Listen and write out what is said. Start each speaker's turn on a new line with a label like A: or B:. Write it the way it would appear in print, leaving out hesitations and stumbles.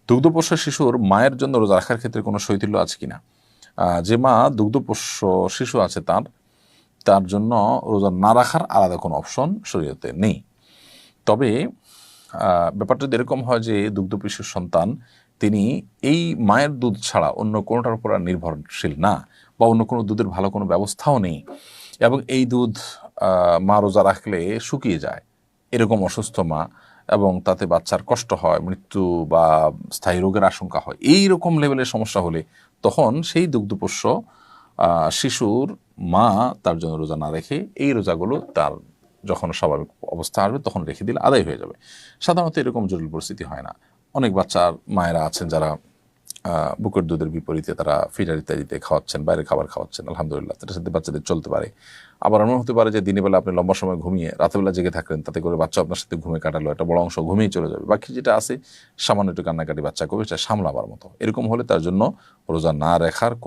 A: দুগ্ধপোষ্য শিশুর মায়ের জন্য রোজা রাখার ক্ষেত্রে কোনো শৈথিল্য আছে কিনা? যে মা দুগ্ধপোষ্য শিশু আছে তার জন্য রোজা না রাখার আলাদা কোনো অপশন শরীয়তে নেই। তবে ব্যাপারটা যদি এরকম হয় যে দুগ্ধপোষ্য সন্তান তিনি এই মায়ের দুধ ছাড়া অন্য কোনোটার উপর আর নির্ভরশীল না, বা অন্য কোনো দুধের ভালো কোনো ব্যবস্থাও নেই, এবং এই দুধ মা রোজা রাখলে শুকিয়ে যায়, এরকম অসুস্থ মা, এবং তাতে বাচ্চার কষ্ট হয়, মৃত্যু বা স্থায়ী রোগের আশঙ্কা হয়, এই রকম লেভেলের সমস্যা হলে তখন সেই দুগ্ধপোষ্য শিশুর মা তার জন্য রোজা না রেখে এই রোজাগুলো তার যখন স্বাভাবিক অবস্থা আসবে তখন রেখে দিলে আদায় হয়ে যাবে। সাধারণত এরকম জটিল পরিস্থিতি হয় না। অনেক বাচ্চার মায়েরা আছেন যারা বুকের দুধের বিপরীতে তারা ফিডার ইত্যাদিতে খাওয়াচ্ছেন, বাইরের খাবার খাওয়াচ্ছেন, আলহামদুলিল্লাহ তাদের সাথে বাচ্চাদের চলতে পারে। আবার এমন হতে পারে যে দিনের বেলা আপনি লম্বা সময় ঘুমিয়ে রাতেবেলা জেগে থাকলেন, তাতে করে বাচ্চা আপনার সাথে ঘুমে কাটালো, একটা বড় অংশ ঘুমিয়ে চলে যাবে, বাকি যেটা আছে সামান্য একটু কান্নাকাটি বাচ্চা করবে, সেটা সামলাবার মতো। এরকম হলে তার জন্য রোজা না রাখার